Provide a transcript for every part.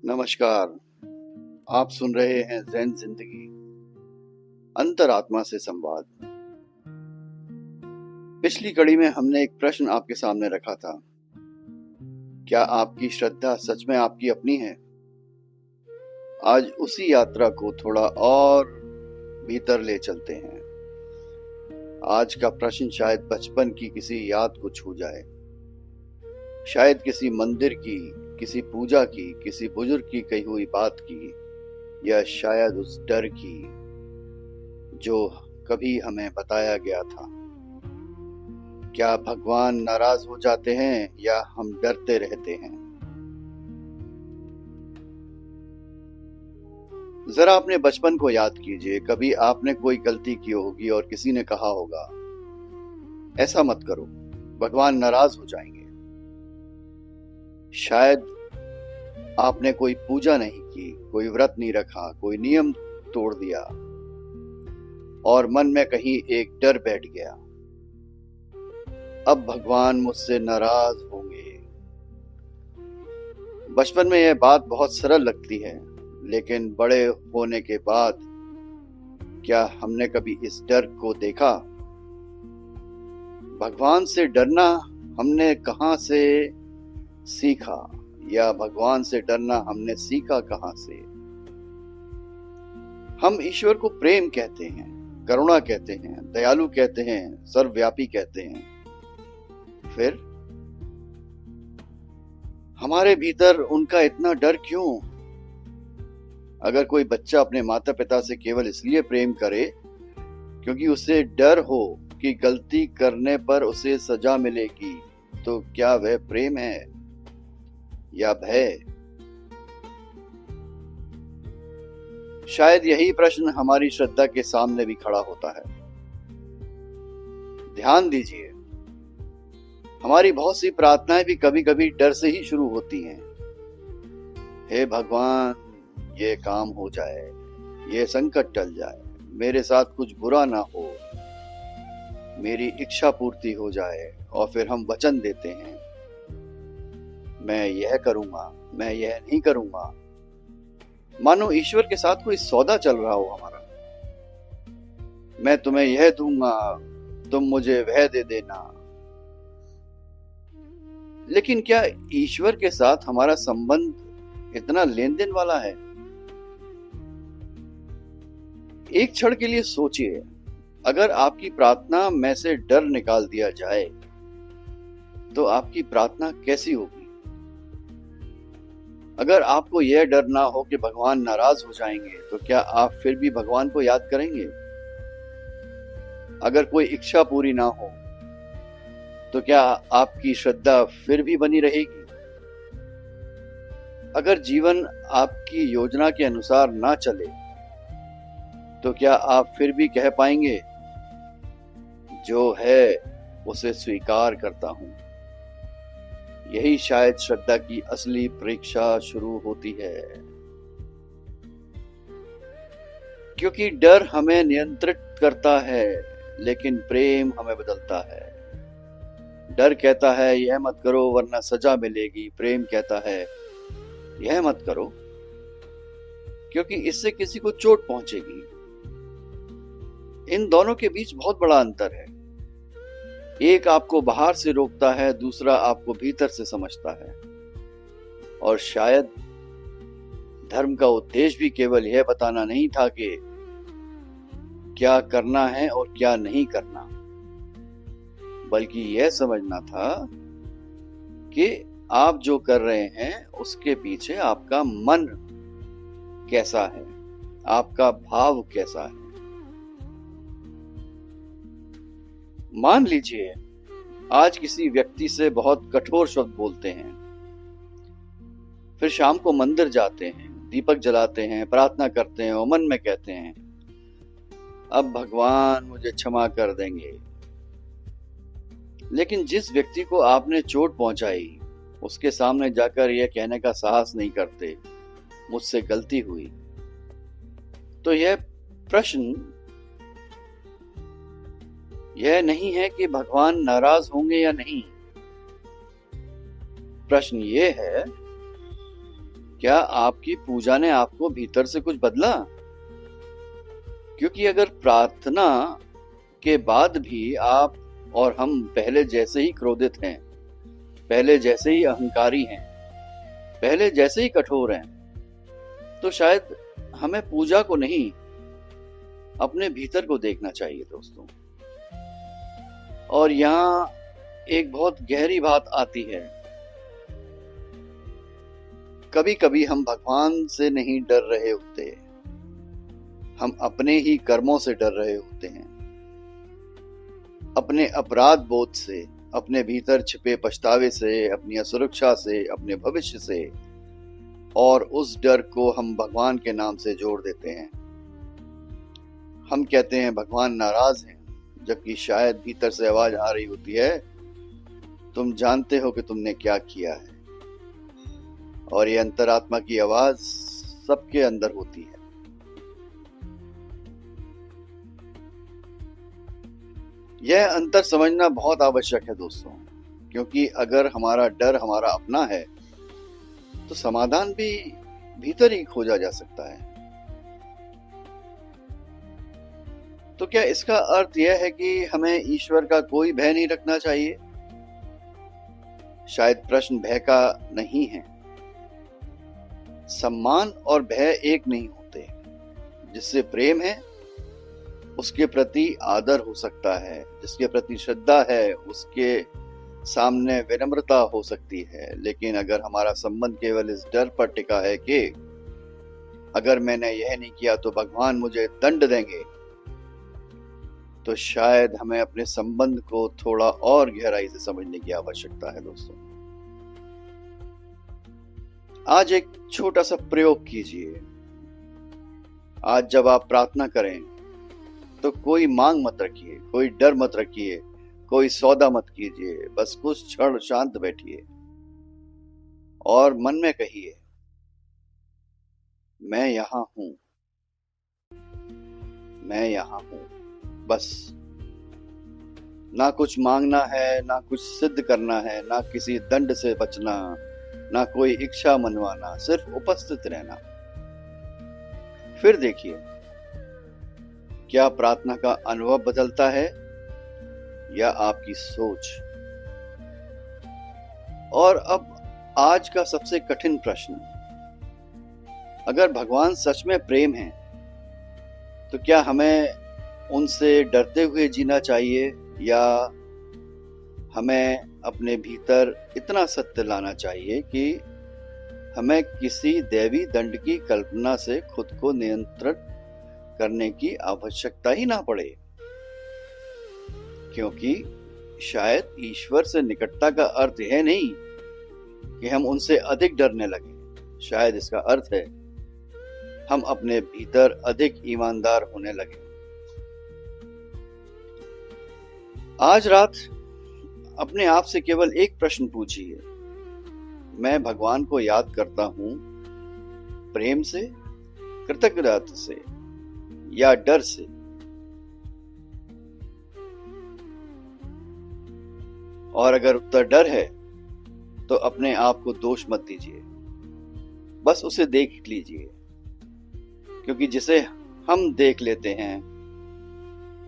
नमस्कार। आप सुन रहे हैं ज़ेन जिंदगी, अंतरात्मा से संवाद। पिछली कड़ी में हमने एक प्रश्न आपके सामने रखा था। क्या आपकी श्रद्धा सच में आपकी अपनी है? आज उसी यात्रा को थोड़ा और भीतर ले चलते हैं। आज का प्रश्न शायद बचपन की किसी याद को छू जाए, शायद किसी मंदिर की, किसी पूजा की, किसी बुजुर्ग की कही हुई बात की, या शायद उस डर की जो कभी हमें बताया गया था। क्या भगवान नाराज हो जाते हैं या हम डरते रहते हैं? जरा अपने बचपन को याद कीजिए। कभी आपने कोई गलती की होगी और किसी ने कहा होगा, ऐसा मत करो, भगवान नाराज हो जाएंगे। शायद आपने कोई पूजा नहीं की, कोई व्रत नहीं रखा, कोई नियम तोड़ दिया और मन में कहीं एक डर बैठ गया, अब भगवान मुझसे नाराज होंगे। बचपन में यह बात बहुत सरल लगती है, लेकिन बड़े होने के बाद क्या हमने कभी इस डर को देखा? भगवान से डरना हमने कहां से सीखा, या भगवान से डरना हमने सीखा कहां से? हम ईश्वर को प्रेम कहते हैं, करुणा कहते हैं, दयालु कहते हैं, सर्वव्यापी कहते हैं। फिर हमारे भीतर उनका इतना डर क्यों? अगर कोई बच्चा अपने माता पिता से केवल इसलिए प्रेम करे क्योंकि उसे डर हो कि गलती करने पर उसे सजा मिलेगी, तो क्या वह प्रेम है या भय? शायद यही प्रश्न हमारी श्रद्धा के सामने भी खड़ा होता है। ध्यान दीजिए, हमारी बहुत सी प्रार्थनाएं भी कभी कभी डर से ही शुरू होती हैं। हे भगवान, ये काम हो जाए, ये संकट टल जाए, मेरे साथ कुछ बुरा ना हो, मेरी इच्छा पूर्ति हो जाए। और फिर हम वचन देते हैं, मैं यह करूंगा, मैं यह नहीं करूंगा। मानो ईश्वर के साथ कोई सौदा चल रहा हो हमारा। मैं तुम्हें यह दूंगा, तुम मुझे वह दे देना। लेकिन क्या ईश्वर के साथ हमारा संबंध इतना लेन देन वाला है? एक क्षण के लिए सोचिए, अगर आपकी प्रार्थना में से डर निकाल दिया जाए तो आपकी प्रार्थना कैसी होगी? अगर आपको यह डर ना हो कि भगवान नाराज हो जाएंगे, तो क्या आप फिर भी भगवान को याद करेंगे? अगर कोई इच्छा पूरी ना हो, तो क्या आपकी श्रद्धा फिर भी बनी रहेगी? अगर जीवन आपकी योजना के अनुसार ना चले, तो क्या आप फिर भी कह पाएंगे, जो है उसे स्वीकार करता हूं? यही शायद श्रद्धा की असली परीक्षा शुरू होती है, क्योंकि डर हमें नियंत्रित करता है, लेकिन प्रेम हमें बदलता है। डर कहता है यह मत करो वरना सजा मिलेगी, प्रेम कहता है यह मत करो क्योंकि इससे किसी को चोट पहुंचेगी। इन दोनों के बीच बहुत बड़ा अंतर है। एक आपको बाहर से रोकता है, दूसरा आपको भीतर से समझता है। और शायद धर्म का उद्देश्य भी केवल यह बताना नहीं था कि क्या करना है और क्या नहीं करना, बल्कि यह समझना था कि आप जो कर रहे हैं उसके पीछे आपका मन कैसा है, आपका भाव कैसा है। मान लीजिए आज किसी व्यक्ति से बहुत कठोर शब्द बोलते हैं, फिर शाम को मंदिर जाते हैं, दीपक जलाते हैं, प्रार्थना करते हैं और मन में कहते हैं, अब भगवान मुझे क्षमा कर देंगे। लेकिन जिस व्यक्ति को आपने चोट पहुंचाई, उसके सामने जाकर यह कहने का साहस नहीं करते, मुझसे गलती हुई। तो यह प्रश्न यह नहीं है कि भगवान नाराज होंगे या नहीं। प्रश्न ये है क्या आपकी पूजा ने आपको भीतर से कुछ बदला? क्योंकि अगर प्रार्थना के बाद भी आप और हम पहले जैसे ही क्रोधित हैं, पहले जैसे ही अहंकारी हैं, पहले जैसे ही कठोर हैं, तो शायद हमें पूजा को नहीं, अपने भीतर को देखना चाहिए दोस्तों। और यहाँ एक बहुत गहरी बात आती है। कभी कभी हम भगवान से नहीं डर रहे होते, हम अपने ही कर्मों से डर रहे होते हैं, अपने अपराध बोध से, अपने भीतर छिपे पछतावे से, अपनी असुरक्षा से, अपने भविष्य से, और उस डर को हम भगवान के नाम से जोड़ देते हैं। हम कहते हैं भगवान नाराज हैं, जबकि शायद भीतर से आवाज आ रही होती है, तुम जानते हो कि तुमने क्या किया है। और ये अंतरात्मा की आवाज सबके अंदर होती है। यह अंतर समझना बहुत आवश्यक है दोस्तों, क्योंकि अगर हमारा डर हमारा अपना है तो समाधान भी भीतर ही खोजा जा सकता है। तो क्या इसका अर्थ यह है कि हमें ईश्वर का कोई भय नहीं रखना चाहिए? शायद प्रश्न भय का नहीं है। सम्मान और भय एक नहीं होते। जिससे प्रेम है उसके प्रति आदर हो सकता है, जिसके प्रति श्रद्धा है उसके सामने विनम्रता हो सकती है। लेकिन अगर हमारा संबंध केवल इस डर पर टिका है कि अगर मैंने यह नहीं किया तो भगवान मुझे दंड देंगे, तो शायद हमें अपने संबंध को थोड़ा और गहराई से समझने की आवश्यकता है दोस्तों। आज एक छोटा सा प्रयोग कीजिए। आज जब आप प्रार्थना करें तो कोई मांग मत रखिए, कोई डर मत रखिए, कोई सौदा मत कीजिए। बस कुछ क्षण शांत बैठिए और मन में कहिए, मैं यहां हूं, मैं यहां हूं। बस ना कुछ मांगना है, ना कुछ सिद्ध करना है, ना किसी दंड से बचना, ना कोई इच्छा मनवाना, सिर्फ उपस्थित रहना। फिर देखिए क्या प्रार्थना का अनुभव बदलता है या आपकी सोच। और अब आज का सबसे कठिन प्रश्न, अगर भगवान सच में प्रेम है तो क्या हमें उनसे डरते हुए जीना चाहिए या हमें अपने भीतर इतना सत्य लाना चाहिए कि हमें किसी दैवी दंड की कल्पना से खुद को नियंत्रित करने की आवश्यकता ही ना पड़े। क्योंकि शायद ईश्वर से निकटता का अर्थ यह नहीं कि हम उनसे अधिक डरने लगे। शायद इसका अर्थ है हम अपने भीतर अधिक ईमानदार होने लगे। आज रात अपने आप से केवल एक प्रश्न पूछिए, मैं भगवान को याद करता हूं प्रेम से, कृतज्ञता से या डर से? और अगर उत्तर डर है तो अपने आप को दोष मत दीजिए, बस उसे देख लीजिए। क्योंकि जिसे हम देख लेते हैं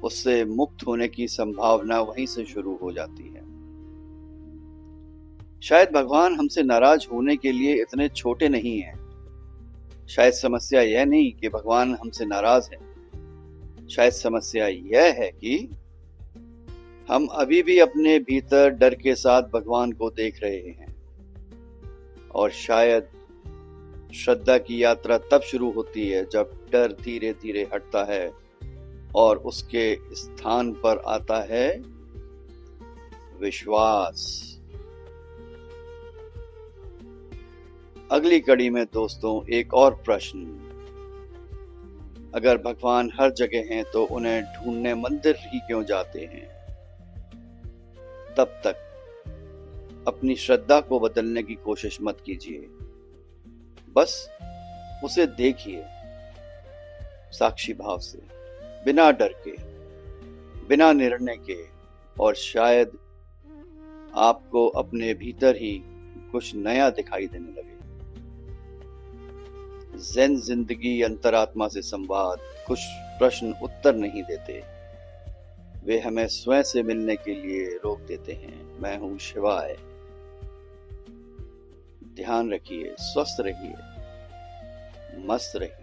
उससे मुक्त होने की संभावना वहीं से शुरू हो जाती है। शायद भगवान हमसे नाराज होने के लिए इतने छोटे नहीं हैं। शायद समस्या यह नहीं कि भगवान हमसे नाराज है, शायद समस्या यह है कि हम अभी भी अपने भीतर डर के साथ भगवान को देख रहे हैं। और शायद श्रद्धा की यात्रा तब शुरू होती है जब डर धीरे धीरे हटता है और उसके स्थान पर आता है विश्वास। अगली कड़ी में दोस्तों एक और प्रश्न, अगर भगवान हर जगह हैं तो उन्हें ढूंढने मंदिर ही क्यों जाते हैं? तब तक अपनी श्रद्धा को बदलने की कोशिश मत कीजिए, बस उसे देखिए साक्षी भाव से, बिना डर के, बिना निर्णय के। और शायद आपको अपने भीतर ही कुछ नया दिखाई देने लगे। ज़ेन जिंदगी अंतरात्मा से संवाद कुछ प्रश्न उत्तर नहीं देते, वे हमें स्वयं से मिलने के लिए रोक देते हैं। मैं हूँ शिवाय। ध्यान रखिए, स्वस्थ रहिए, मस्त रहिए।